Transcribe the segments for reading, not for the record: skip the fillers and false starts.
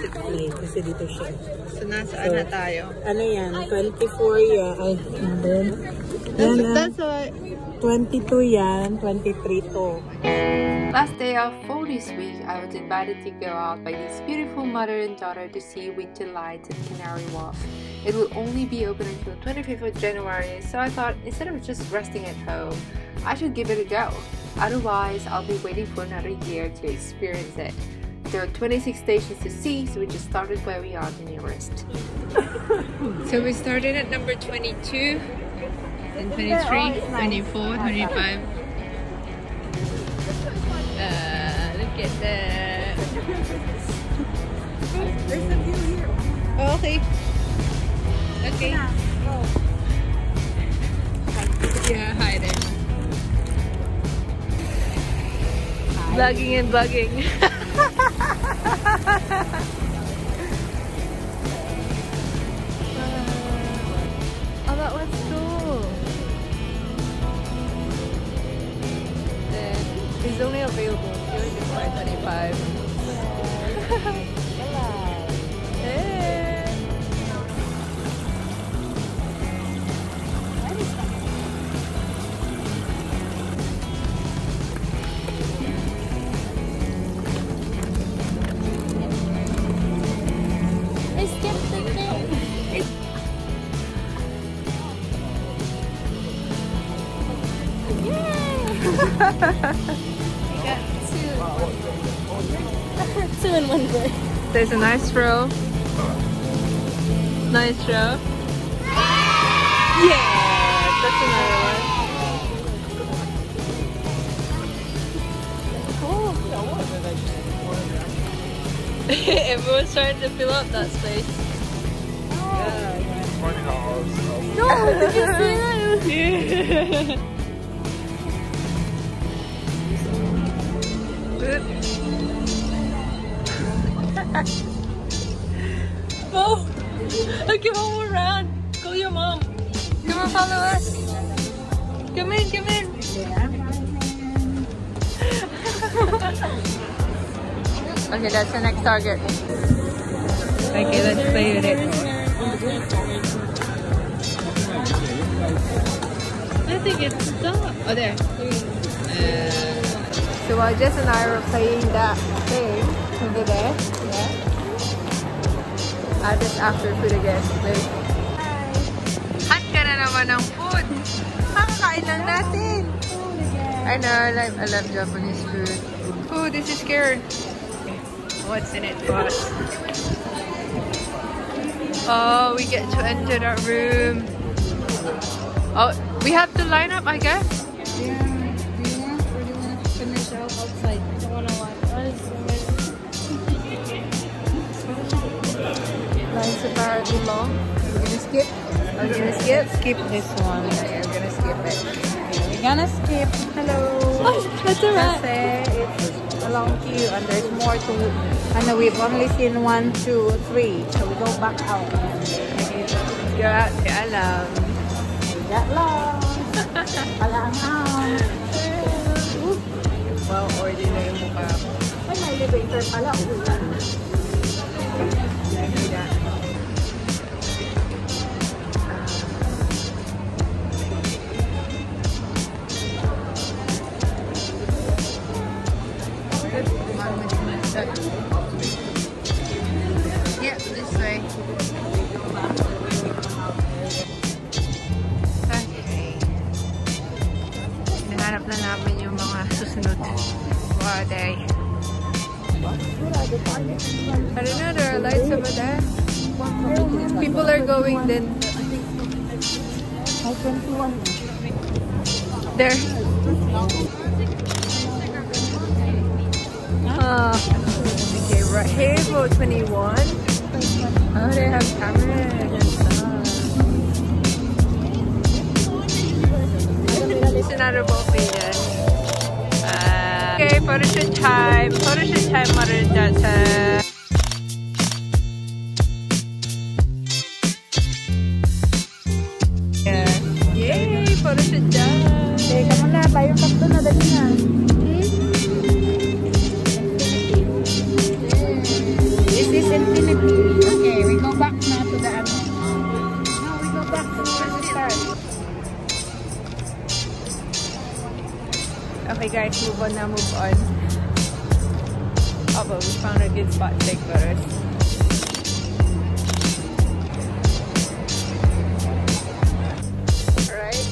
plane kasi dito siya. So, nasaan na tayo? Ano yan? 24 yan. Ay, number. That's why. 22 yan. 23 to. Last day of fall this week, I was invited to go out by this beautiful mother and daughter to see winter lights at Canary Wharf. It will only be open until 25th of January, so I thought instead of just resting at home, I should give it a go. Otherwise, I'll be waiting for another year to experience it. There are 26 stations to see, so we just started where we are the nearest. So we started at number 22, then 23, 24, 25. Look at that. There's a view here. Oh, okay. Okay. Yeah, hi there. Vlogging and vlogging. Oh, that one's cool. It's only available here in 525. Hey. I skipped the thing. Two in one day. There's a nice row. Nice row. Yeah, that's another one. Everyone's trying to fill up that space. No, did you see that? Yeah. Oh, okay, one more round. Call your mom. Come on, follow us. Come in, come in. Okay, that's the next target. Okay, let's play with it. I think it's stopped. Oh, there. So while Jess and I were playing that game over there, I just after food again. Wait. Hunt ka na naman ng food. Kakakain lang natin. I know, I love Japanese food. Oh, this is scared. What's in it for us? Oh, we get to enter that room. Oh, we have to line up, I guess. Yeah. Do you want or do you want to finish out outside? I want to watch. Line's apparently long. We're gonna skip. Are we gonna skip? Skip this one. Okay, we're gonna skip it. We're gonna skip. Hello. Oh, that's alright. Kasi it's a long queue and there's more to. And we've only seen 1, 2, 3. So we go back out. Okay, let's go out. Alam. That long. Pala ang out. Well, order na yung mukha mo. Ay, may elevator pala. Yeah, this way. Okay. Hinahanap na namin yung mga susunod. What are they? I don't know, there are lights over there. People are going then. There. Okay, right here for 21. Oh, they have cameras and stuff. It's another ball payment. Okay, photoshoot time. Photoshoot time, mother and daughter. Yeah. Yay, photoshoot time. Teka muna, tayong tatlo na dali na. Is this infinity? guys, move on now, move on. Oh, but we found a good spot to take photos. Alright,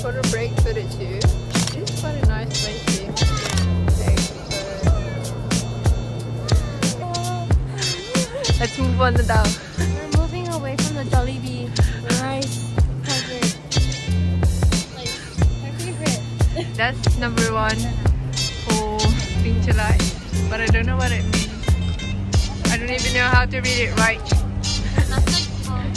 photo break footage here. This is quite a nice place to take photos. Let's move on now. We're moving away from the Jollibee rice covered. Like, my favorite. That's number 1 for Vinchulai, but I don't know what it means. I don't even know how to read it right. That's like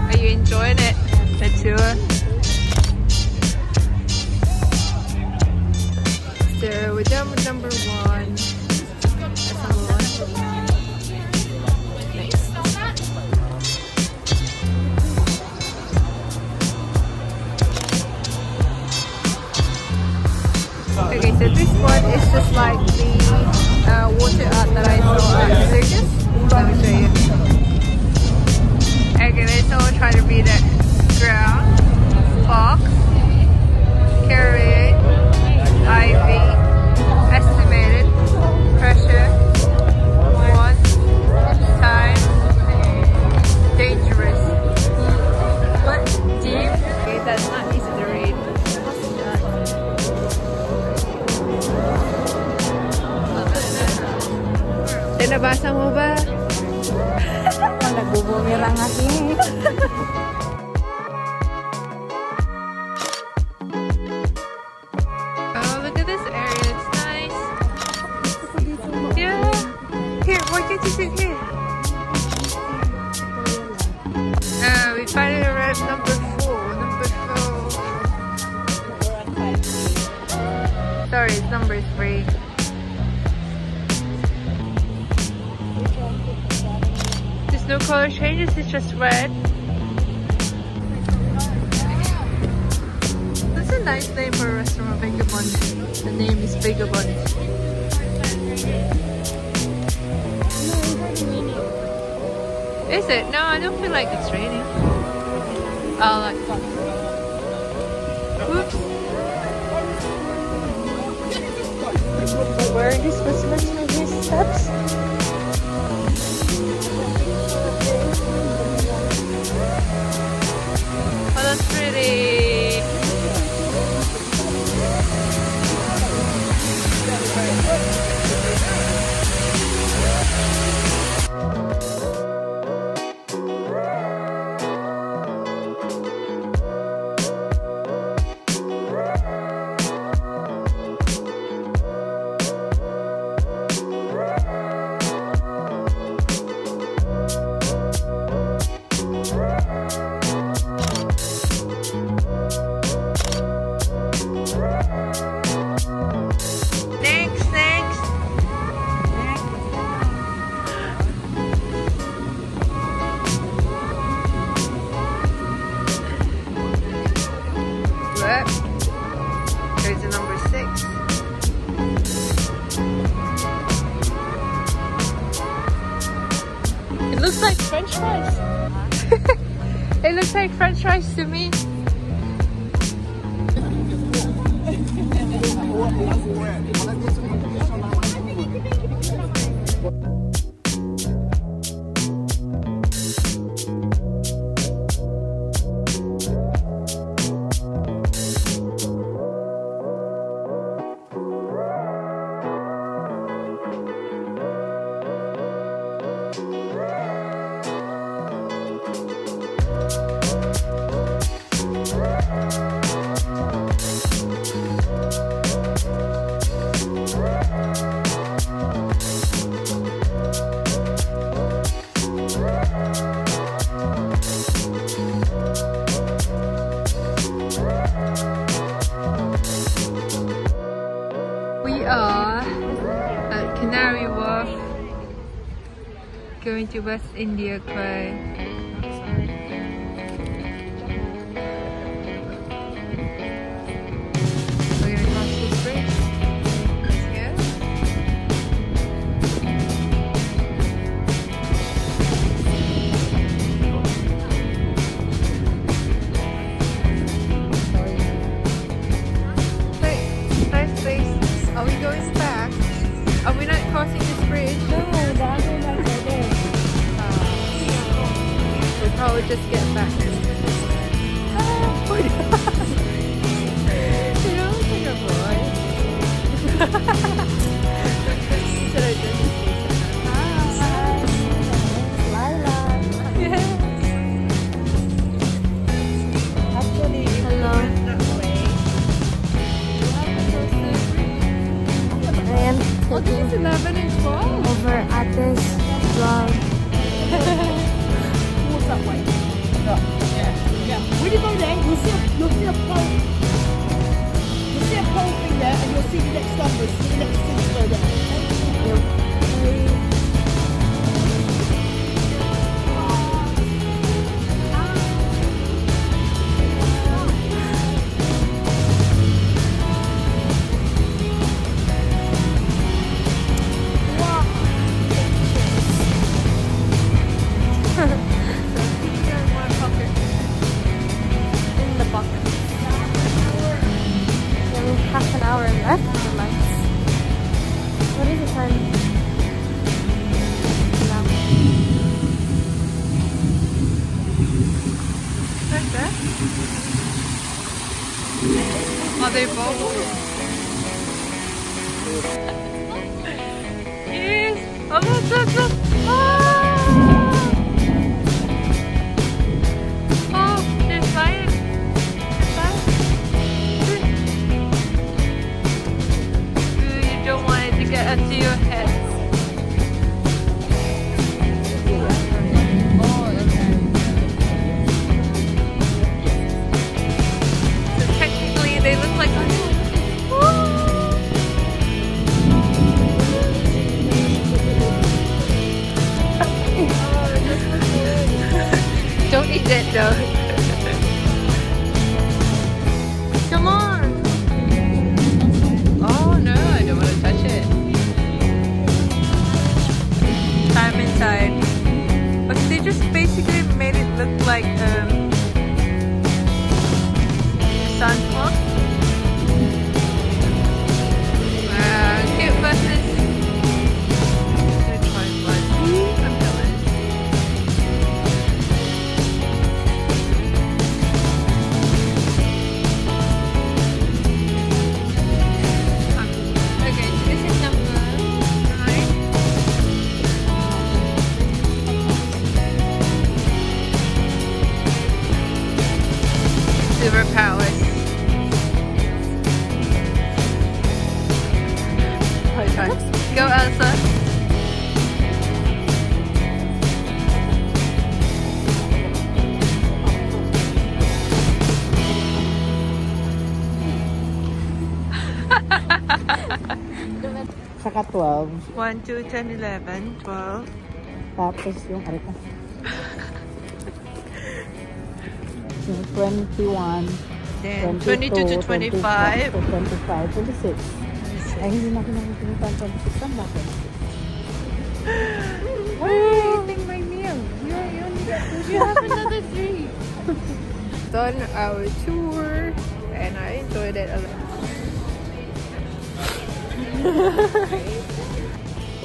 Are you enjoying it? The tour? So we're done with number 1. That's number 1. Nice. Okay, so this one is just like the water art that I saw at the circus. Let me show you. Okay, let's all try to read it. Ground, box, carry, IV, estimated, pressure, 1, time, dangerous. What? Deep? Okay, that's not easy to read. Nabasa mo ba? Nagbubumirang ako. Oh, look at this area. It's nice. Yeah. Here, why can't you sit here? We finally arrived number 4. Number 4. Sorry, it's number 3. No color changes, it's just red. That's a nice name for a restaurant, Vagabond. The name is Vagabond. Is it? No, I don't feel like it's raining. Oh, like fun. Whoops. Wearing these specimens with these steps. Oh, that's pretty. There's a number 6. It looks like French fries. It looks like French fries to me. We are at Canary Wharf, going to West India Quay. We're gonna cross this bridge. Let's go. just get back. You don't look like a boy. Should I just Hi, Lila. yeah. Actually, if Hello. you went that way, I am oh, this is taking 11 and 12. over Ate's vlog. What's that way? Yeah. When you go there, you'll see a pole. You'll see a pole thing there, and you'll see the next numbers, the next things go there. In the bucket. Only half an hour left for lunch. What is the time now? Like that? Are they bubbles? Yes! Oh, look! Ah! Oh, they're flying! Ooh, you don't want it to get into your head. So technically they look like don't eat it though. Come on. Oh no, I don't want to touch it. I'm inside. But they just basically made it look like a sunflower. Cute buses. They're trying blood. I'm jealous. Okay, so this is number 9. Superpowers. Go Elsa. Saka 12. 1, 2, 10, 11, 12. Tapos yung arika. Yung 21. Then 22 to 25. 25, 26. Ay, hindi na kinakita 26. Saan ba 26? Why are you eating my meal? You only get 2. You have another 3. Done our tour and I enjoyed it a lot.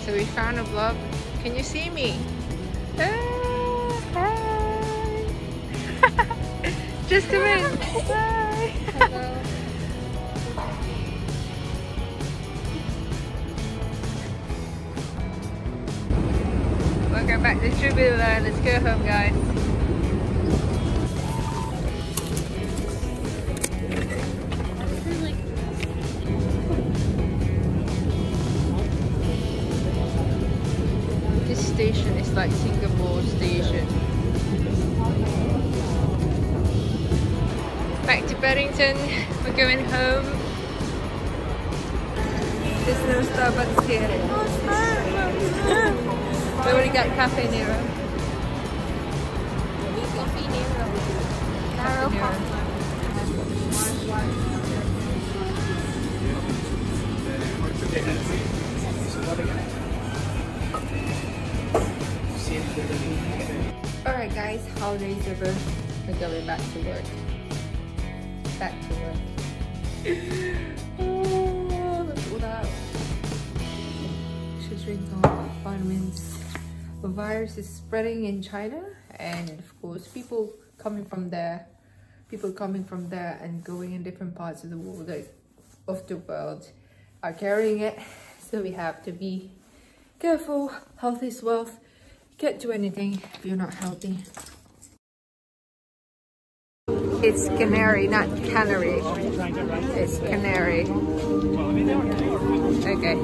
So we found a vlog. Can you see me? Hi. Just a minute. Hi. Hello. Welcome back to Tribula. Let's go home, guys. This station is like Singapore station. Back to Paddington. We're going home. There's no Starbucks here. Oh, Starbucks! We already got Cafe Nero. Coffee Nero. Nero coffee. Alright guys, holidays over. We're going back to work. Back to work. Oh, look at all that. Should drink all vitamins. The virus is spreading in China and of course people coming from there and going in different parts of the world are carrying it. So we have to be careful. Health is wealth. Can't do anything if you're not healthy. It's Canary, not Canary. It's Canary. Okay.